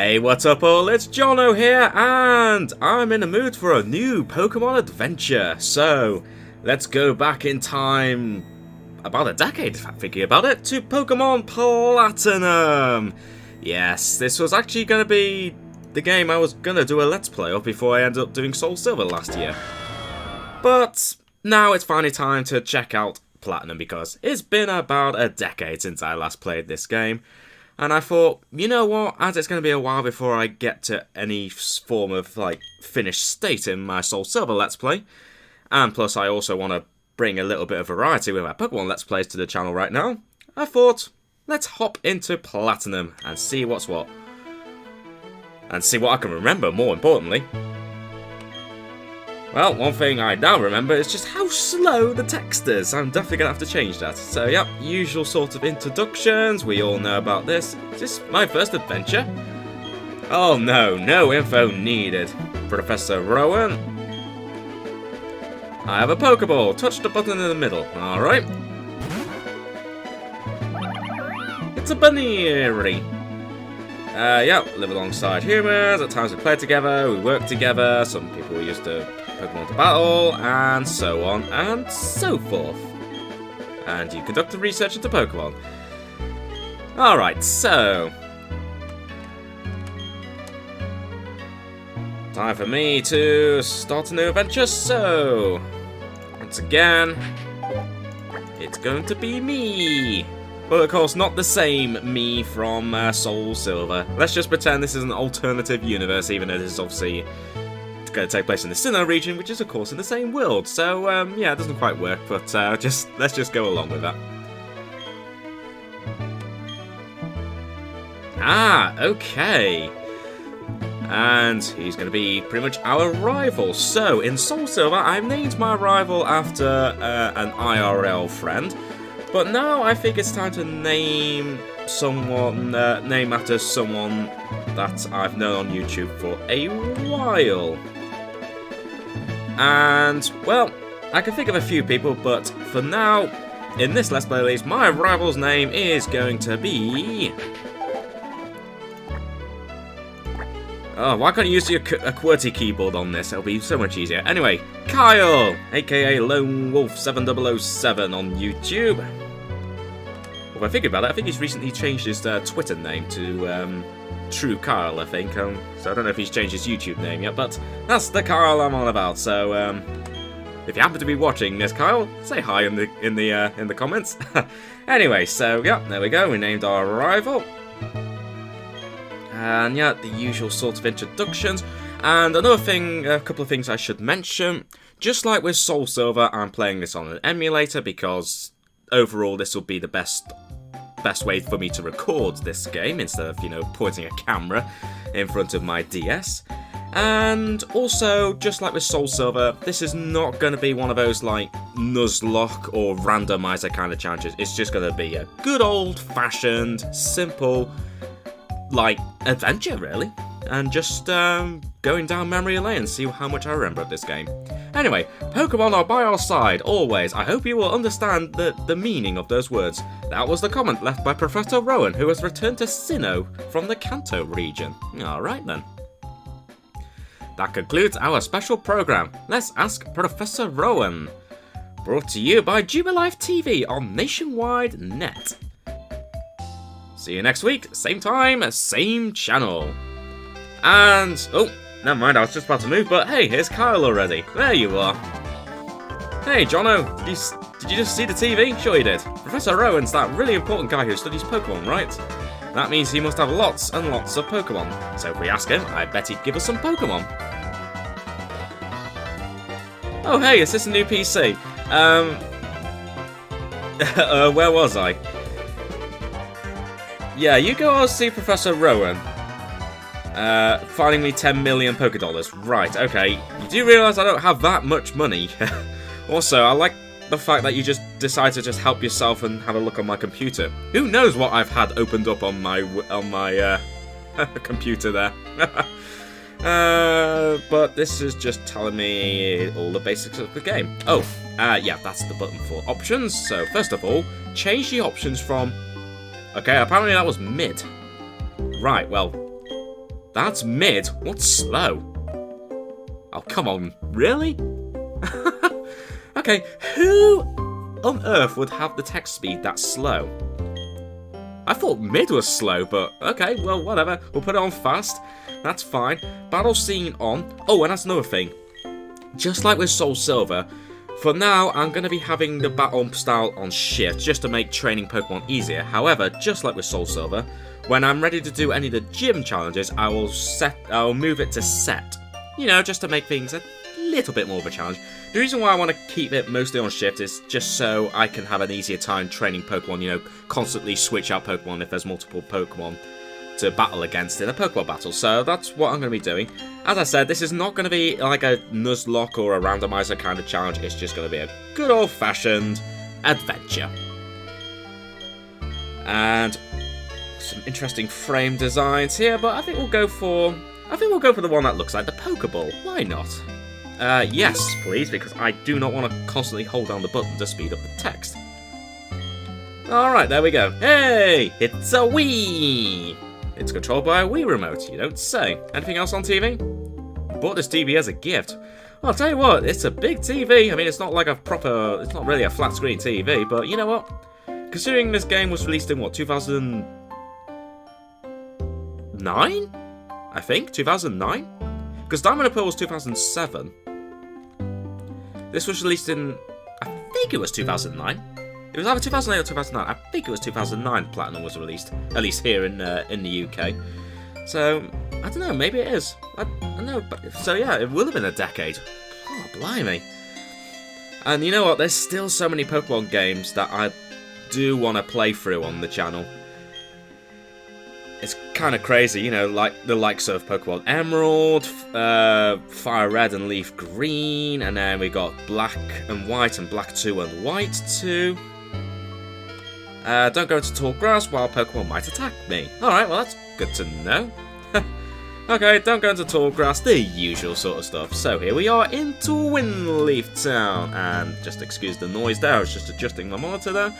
Hey, what's up all? It's Jono here, and I'm in the mood for a new Pokemon adventure. So, let's go back in time, about a decade, if I'm thinking about it, to Pokemon Platinum. Yes, this was actually going to be the game I was going to do a Let's Play of before I ended up doing Soul Silver last year. But now it's finally time to check out Platinum, because it's been about a decade since I last played this game. And I thought, you know what, as it's going to be a while before I get to any form of, finished state in my Soul Silver Let's Play, and plus I also want to bring a little bit of variety with my Pokemon Let's Plays to the channel right now, I thought, let's hop into Platinum and see what's what. And see what I can remember, more importantly. Well, one thing I now remember is just how slow the text is. I'm definitely going to have to change that. So, yep, usual sort of introductions. We all know about this. Is this my first adventure? Oh no, no info needed. Professor Rowan. I have a Pokeball. Touch the button in the middle. Alright. It's a Baneri. Yeah, live alongside humans. At times we play together, we work together. Some people used to Pokemon to battle, and so on and so forth. And you conduct the research into Pokemon. Alright, so time for me to start a new adventure. So once again, it's going to be me. But of course, not the same me from Soul Silver. Let's just pretend this is an alternative universe, even though this is obviously going to take place in the Sinnoh region, which is of course in the same world. So yeah, it doesn't quite work, but let's just go along with that. Ah, okay. And he's going to be pretty much our rival. So in Soul Silver, I named my rival after an IRL friend. But now I think it's time to name someone, name after someone that I've known on YouTube for a while. And, well, I can think of a few people, but for now, in this Let's Play at least, my rival's name is going to be... Oh, why can't you use a QWERTY keyboard on this? It'll be so much easier. Anyway, Kyle, aka Lone Wolf 7007 on YouTube. Well, if I think about it, I think he's recently changed his Twitter name to True Kyle, I think. So I don't know if he's changed his YouTube name yet, but that's the Kyle I'm on about. So if you happen to be watching this, Kyle, say hi in the comments. Anyway, so yeah, there we go. We named our rival. And yeah, the usual sort of introductions. And another thing, a couple of things I should mention. Just like with Soul Silver, I'm playing this on an emulator because overall this will be the best way for me to record this game instead of, you know, pointing a camera in front of my DS. And also, just like with Soul Silver, this is not going to be one of those like Nuzlocke or randomizer kind of challenges. It's just going to be a good old-fashioned, simple, like, adventure, really. And just going down memory lane and see how much I remember of this game. Anyway, Pokemon are by our side, always. I hope you will understand the meaning of those words. That was the comment left by Professor Rowan, who has returned to Sinnoh from the Kanto region. Alright then. That concludes our special program. Let's ask Professor Rowan. Brought to you by Jubilife TV on Nationwide Net. See you next week, same time, same channel. And, oh, never mind, I was just about to move, but hey, here's Kyle already. There you are. Hey, Jono, did you just see the TV? Sure you did. Professor Rowan's that really important guy who studies Pokemon, right? That means he must have lots and lots of Pokemon. So if we ask him, I bet he'd give us some Pokemon. Oh hey, is this a new PC? Where was I? Yeah, you go see Professor Rowan. Finding me 10 million Pokédollars. Right, okay. You do realise I don't have that much money. Also, I like the fact that you just decide to just help yourself and have a look on my computer. Who knows what I've had opened up on my computer there. But this is just telling me all the basics of the game. Oh, yeah, that's the button for options. So, first of all, change the options from... Okay, apparently that was mid. Right, well, That's mid. What's slow? Oh, come on. Really? Okay, who on earth would have the text speed that slow? I thought mid was slow, but okay, well, whatever. We'll put it on fast. That's fine. Battle scene on. Oh, and that's another thing. Just like with Soul Silver, for now, I'm going to be having the battle style on shift, just to make training Pokemon easier. However, just like with Soul Silver, when I'm ready to do any of the gym challenges, I'll move it to set. You know, just to make things a little bit more of a challenge. The reason why I want to keep it mostly on shift is just so I can have an easier time training Pokemon, you know, constantly switch out Pokemon if there's multiple Pokemon to battle against in a Pokemon battle. So that's what I'm going to be doing. As I said, this is not going to be like a Nuzlocke or a randomizer kind of challenge. It's just going to be a good old-fashioned adventure. And some interesting frame designs here, but I think we'll go for the one that looks like the Pokeball. Why not? Yes, please, because I do not want to constantly hold down the button to speed up the text. Alright, there we go. Hey, it's a Wii! It's controlled by a Wii remote, you don't say. Anything else on TV? I bought this TV as a gift. Well, I'll tell you what, it's a big TV. I mean, it's not like it's not really a flat screen TV, but you know what? Considering this game was released in, what, 2009? I think? 2009? Because Diamond and Pearl was 2007. This was released in, I think it was 2009. It was either 2008 or 2009. I think it was 2009 Platinum was released. At least here in the UK. So, I don't know, maybe it is. I don't know. But, so yeah, it will have been a decade. Oh, blimey. And you know what? There's still so many Pokemon games that I do want to play through on the channel. It's kind of crazy, you know, like the likes of Pokemon Emerald, Fire Red and Leaf Green, and then we got Black and White and Black 2 and White 2. Don't go into tall grass while Pokemon might attack me. Alright, well that's good to know. Okay, don't go into tall grass, the usual sort of stuff. So here we are in Twinleaf Town, and just excuse the noise there, I was just adjusting my monitor there.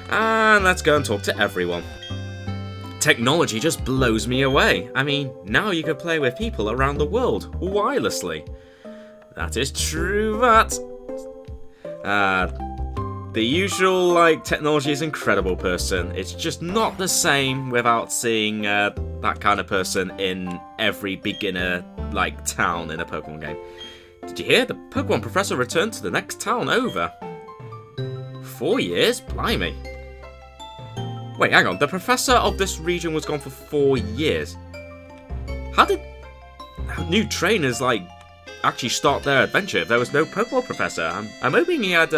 And let's go and talk to everyone. Technology just blows me away. I mean, now you can play with people around the world wirelessly. That is true, that. The usual, like, technology is incredible person. It's just not the same without seeing that kind of person in every beginner, like, town in a Pokemon game. Did you hear? The Pokemon Professor returned to the next town over. 4 years? Blimey. Wait, hang on. The Professor of this region was gone for 4 years. How did new trainers, like, actually start their adventure if there was no Pokemon Professor? I'm hoping he had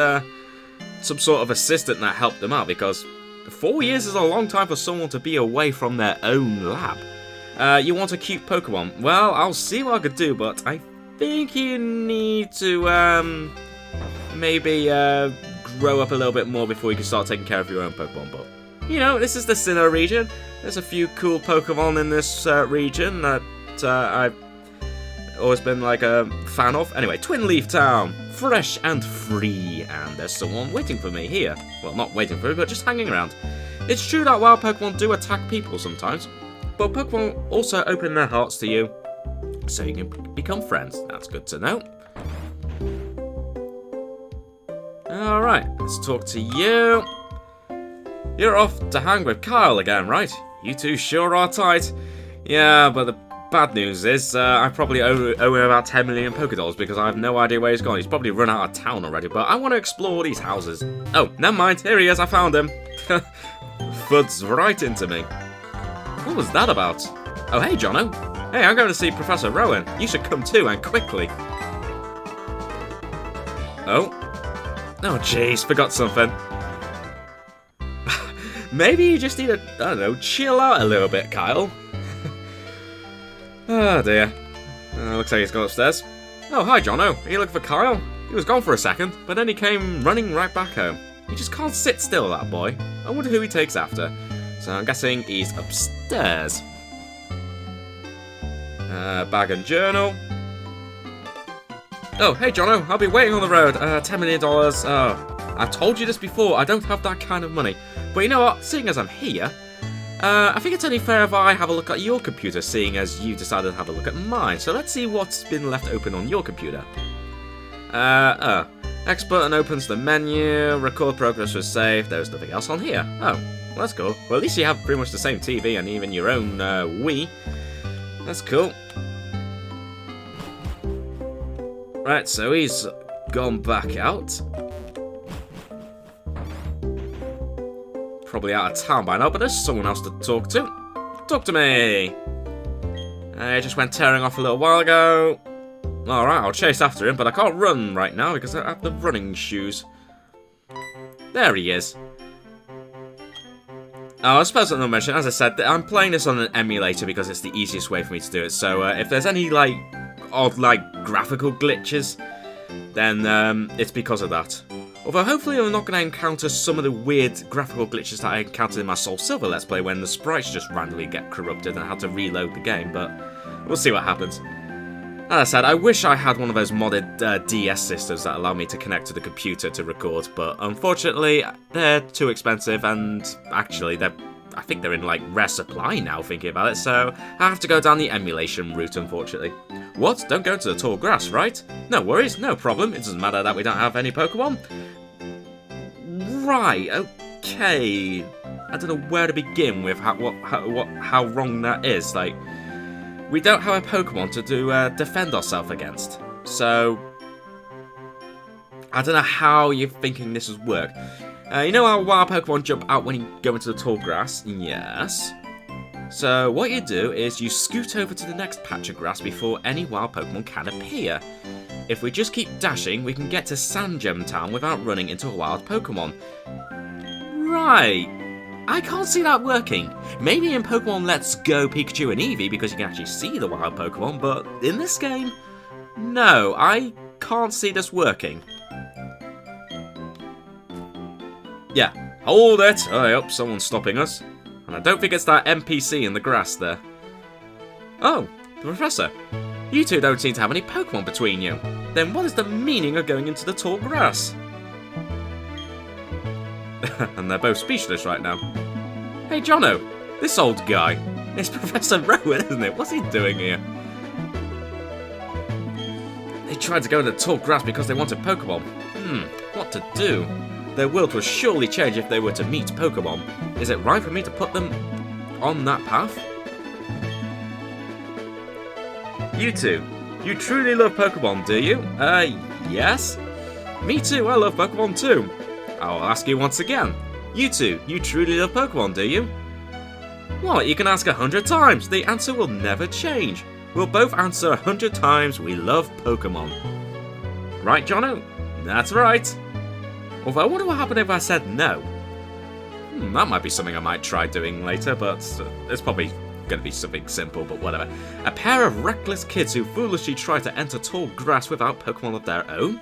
some sort of assistant that helped them out, because 4 years is a long time for someone to be away from their own lab. You want a cute Pokemon? Well, I'll see what I could do, but I think you need to maybe grow up a little bit more before you can start taking care of your own Pokemon. But you know, this is the Sinnoh region. There's a few cool Pokemon in this region that I've always been like a fan of. Anyway, Twinleaf Town, fresh and free, and there's someone waiting for me here. Well, not waiting for me, but just hanging around. It's true that wild Pokemon do attack people sometimes, but Pokemon also open their hearts to you, so you can become friends. That's good to know. Alright, let's talk to you. You're off to hang with Kyle again, right? You two sure are tight. Yeah, but the bad news is I probably owe him about 10 million Pokédolls because I have no idea where he's gone. He's probably run out of town already, but I want to explore these houses. Oh, never mind. Here he is. I found him. Fud's right into me. What was that about? Oh, hey, Jono. Hey, I'm going to see Professor Rowan. You should come too, and quickly. Oh. Oh, jeez. Forgot something. Maybe you just need to, I don't know, chill out a little bit, Kyle. Oh dear. Looks like he's gone upstairs. Oh, hi, Jono. Are you looking for Kyle? He was gone for a second, but then he came running right back home. He just can't sit still, that boy. I wonder who he takes after. So I'm guessing he's upstairs. Bag and journal. Oh, hey, Jono. I'll be waiting on the road. $10 million. Oh, I've told you this before. I don't have that kind of money. But you know what? Seeing as I'm here, I think it's only fair if I have a look at your computer, seeing as you decided to have a look at mine. So let's see what's been left open on your computer. X button opens the menu, record progress was saved, there's nothing else on here. Oh, well, that's cool. Well, at least you have pretty much the same TV and even your own Wii. That's cool. Right, so he's gone back out. Probably out of town by now, but there's someone else to talk to. Talk to me! I just went tearing off a little while ago. Alright, I'll chase after him, but I can't run right now because I have the running shoes. There he is. Oh, I suppose I'm not mentioning, as I said, I'm playing this on an emulator because it's the easiest way for me to do it. So if there's any, like, odd, like, graphical glitches, then it's because of that. Although hopefully I'm not going to encounter some of the weird graphical glitches that I encountered in my Soul Silver Let's Play when the sprites just randomly get corrupted and I had to reload the game, but we'll see what happens. As I said, I wish I had one of those modded DS systems that allow me to connect to the computer to record, but unfortunately they're too expensive and actually I think they're in like rare supply now thinking about it, so I have to go down the emulation route unfortunately. What? Don't go into the tall grass, right? No worries, no problem, it doesn't matter that we don't have any Pokemon. Right, okay. I don't know where to begin with how wrong that is. Like, we don't have a Pokemon to defend ourselves against. So, I don't know how you're thinking this would work. You know how wild Pokemon jump out when you go into the tall grass? Yes. So, what you do is you scoot over to the next patch of grass before any wild Pokemon can appear. If we just keep dashing, we can get to Sandgem Town without running into a wild Pokemon. Right. I can't see that working. Maybe in Pokemon Let's Go Pikachu and Eevee because you can actually see the wild Pokemon, but in this game, no, I can't see this working. Yeah, hold it. I hope someone's stopping us. And I don't think it's that NPC in the grass there. Oh, the Professor. You two don't seem to have any Pokemon between you. Then what is the meaning of going into the tall grass? And they're both speechless right now. Hey Jono, this old guy. It's Professor Rowan, isn't it? What's he doing here? They tried to go into the tall grass because they wanted Pokemon. What to do? Their world would surely change if they were to meet Pokemon. Is it right for me to put them on that path? You two, you truly love Pokemon, do you? Yes? Me too, I love Pokemon too. I'll ask you once again. You two, you truly love Pokemon, do you? What, you can ask 100 times, the answer will never change. We'll both answer 100 times we love Pokemon. Right, Jono? That's right. Although I wonder what happened if I said no. That might be something I might try doing later, but it's probably going to be something simple, but whatever. A pair of reckless kids who foolishly try to enter tall grass without Pokemon of their own?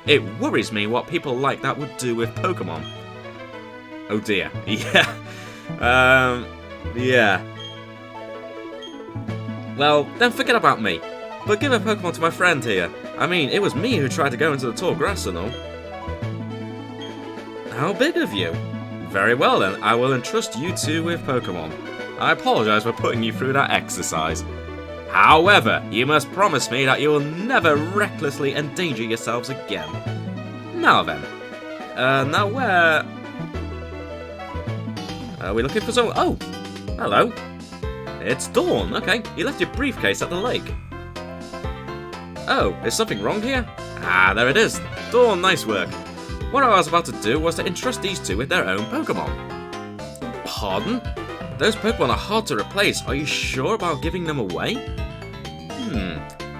It worries me what people like that would do with Pokemon. Oh dear. Yeah. Yeah. Well, then forget about me. But give a Pokemon to my friend here. I mean, it was me who tried to go into the tall grass and all. How big of you? Very well then, I will entrust you two with Pokemon. I apologise for putting you through that exercise. However, you must promise me that you will never recklessly endanger yourselves again. Now then. Now where... Are we looking for someone? Oh! Hello. It's Dawn. Okay, you left your briefcase at the lake. Oh, is something wrong here? Ah, there it is. Dawn, nice work. What I was about to do was to entrust these two with their own Pokemon. Pardon? Those Pokemon are hard to replace. Are you sure about giving them away?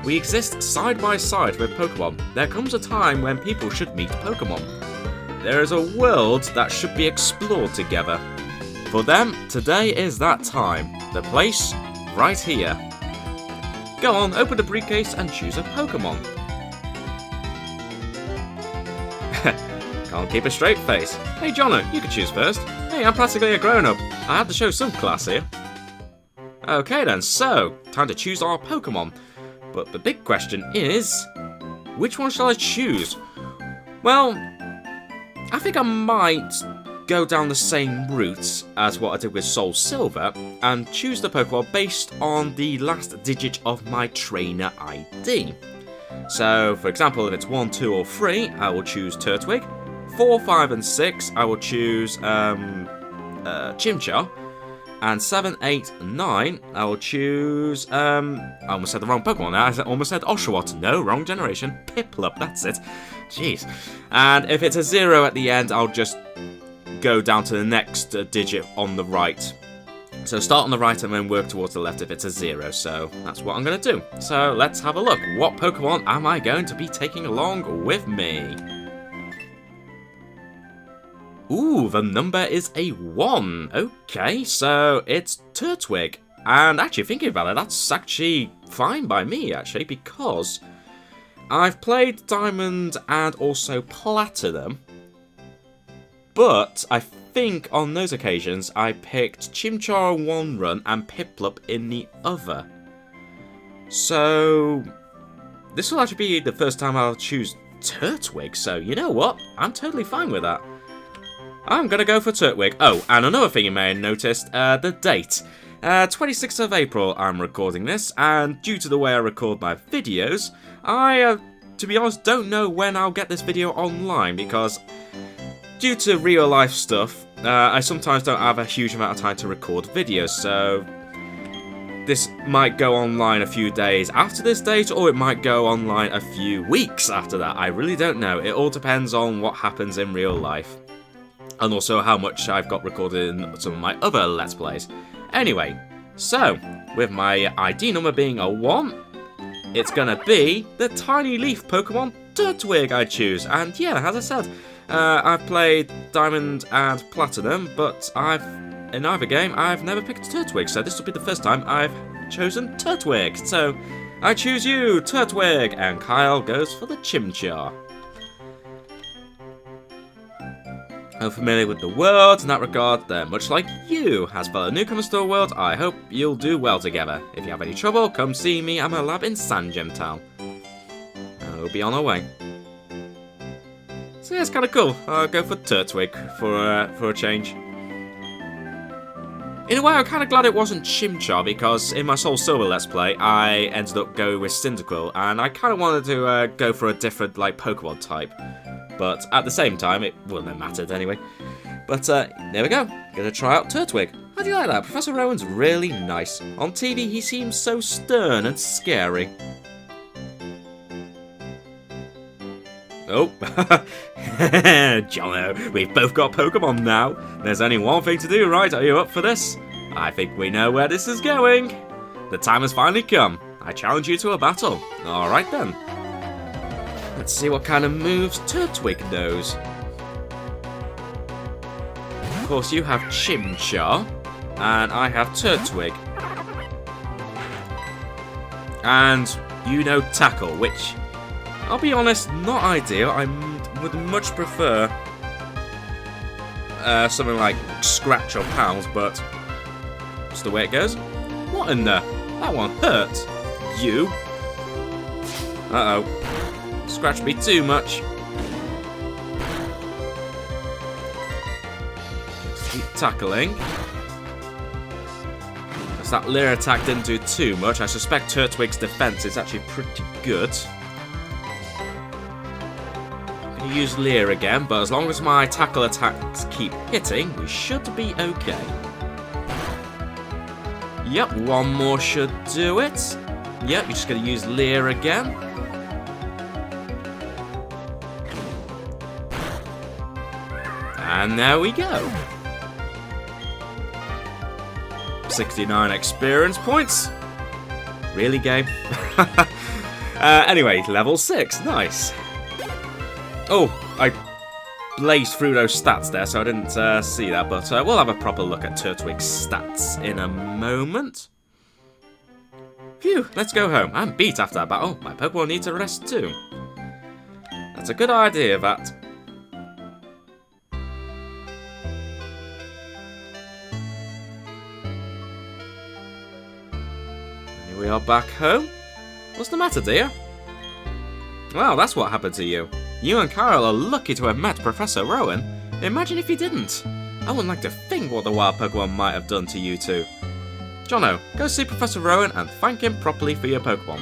We exist side by side with Pokemon. There comes a time when people should meet Pokemon. There is a world that should be explored together. For them, today is that time. The place, right here. Go on, open the briefcase and choose a Pokemon. Can't keep a straight face. Hey Jono, you can choose first. Hey, I'm practically a grown-up. I have to show some class here. Okay then, so, time to choose our Pokemon. But the big question is, which one shall I choose? Well, I think I might go down the same route as what I did with Soul Silver and choose the Pokemon based on the last digit of my trainer ID. So, for example, if it's 1, 2, or 3, I will choose Turtwig. 4, 5, and 6, I will choose Chimchar. And 7, 8, 9, I will choose, I almost said the wrong Pokemon now, I almost said Oshawott. No, wrong generation. Piplup, that's it. Jeez. And if it's a 0 at the end, I'll just go down to the next digit on the right. So start on the right and then work towards the left if it's a 0, so that's what I'm going to do. So let's have a look. What Pokemon am I going to be taking along with me? Ooh, the number is a 1. Okay, so it's Turtwig. And actually, thinking about it, that's actually fine by me, actually, because I've played Diamond and also Platinum. But I think on those occasions, I picked Chimchar in one run and Piplup in the other. So this will actually be the first time I'll choose Turtwig, so you know what? I'm totally fine with that. I'm going to go for Turtwig. Oh, and another thing you may have noticed, the date. 26th of April I'm recording this, and due to the way I record my videos, I, to be honest, don't know when I'll get this video online, because due to real life stuff, I sometimes don't have a huge amount of time to record videos, so this might go online a few days after this date, or it might go online a few weeks after that. I really don't know. It all depends on what happens in real life. And also how much I've got recorded in some of my other Let's Plays. Anyway, so, with my ID number being a 1, it's gonna be the Tiny Leaf Pokemon Turtwig I choose. And yeah, as I said, I've played Diamond and Platinum, but in either game, I've never picked Turtwig, so this will be the first time I've chosen Turtwig. So, I choose you, Turtwig, and Kyle goes for the Chimchar. I'm familiar with the world in that regard, they're much like you. As fellow newcomers to the world, I hope you'll do well together. If you have any trouble, come see me at my lab in Sandgem Town. We'll be on our way. So yeah, it's kind of cool. I'll go for Turtwig for a change. In a way, I'm kind of glad it wasn't Chimchar, because in my Soul Silver Let's Play, I ended up going with Cyndaquil, and I kind of wanted to go for a different Pokemon type. But at the same time, it wouldn't have mattered anyway. But there we go. Gonna try out Turtwig. How do you like that? Professor Rowan's really nice. On TV, he seems so stern and scary. Oh, Jono, we've both got Pokemon now. There's only one thing to do, right? Are you up for this? I think we know where this is going. The time has finally come. I challenge you to a battle. Alright then. Let's see what kind of moves Turtwig knows. Of course, you have Chimchar, and I have Turtwig. And you know Tackle, which, I'll be honest, not ideal. I would much prefer something like Scratch or Pounce, but that's the way it goes. What in the... That one hurt. You. Uh-oh. Scratch me too much. Just keep tackling. Because that Leer attack didn't do too much. I suspect Turtwig's defense is actually pretty good. I'm going to use Leer again, but as long as my tackle attacks keep hitting, we should be okay. Yep, one more should do it. Yep, you're just going to use Leer again. And there we go. 69 experience points. Really, game? Anyway, level 6. Nice. Oh, I blazed through those stats there, so I didn't see that. But we'll have a proper look at Turtwig's stats in a moment. Phew, let's go home. I'm beat after that battle. My Pokemon need to rest too. That's a good idea, that. We are back home. What's the matter, dear? Well, that's what happened to you. You and Kyle are lucky to have met Professor Rowan. Imagine if he didn't. I wouldn't like to think what the wild Pokemon might have done to you two. Jono, go see Professor Rowan and thank him properly for your Pokemon.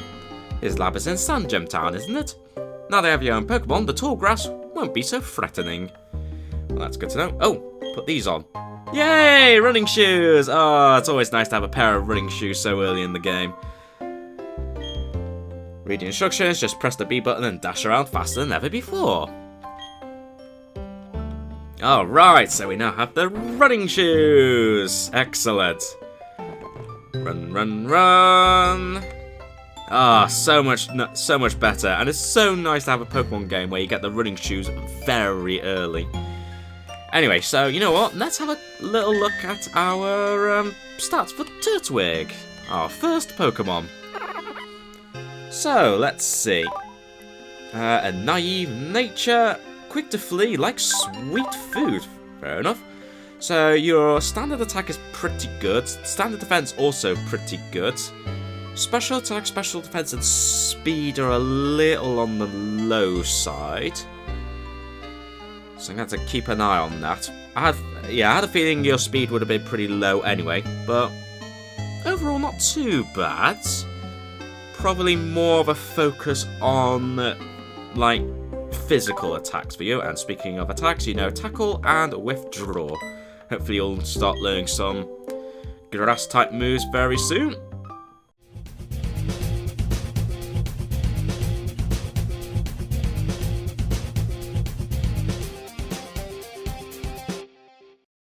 His lab is in Sandgem Town, isn't it? Now they have your own Pokemon, the tall grass won't be so threatening. Well, that's good to know. Oh, put these on. Yay! Running shoes! Oh, it's always nice to have a pair of running shoes so early in the game. Read the instructions, just press the B button and dash around faster than ever before. Alright, so we now have the running shoes! Excellent. Run, run, run! Ah, so much better. And it's so nice to have a Pokemon game where you get the running shoes very early. Anyway, so you know what? Let's have a little look at our stats for Turtwig, our first Pokemon. So, let's see. A naive nature, quick to flee, like sweet food. Fair enough. So, your standard attack is pretty good. Standard defense also pretty good. Special attack, special defense, and speed are a little on the low side. So I'm going to have to keep an eye on that. I had a feeling your speed would have been pretty low anyway, but overall not too bad. Probably more of a focus on, like, physical attacks for you. And speaking of attacks, you know, tackle and withdraw. Hopefully you'll start learning some grass-type moves very soon.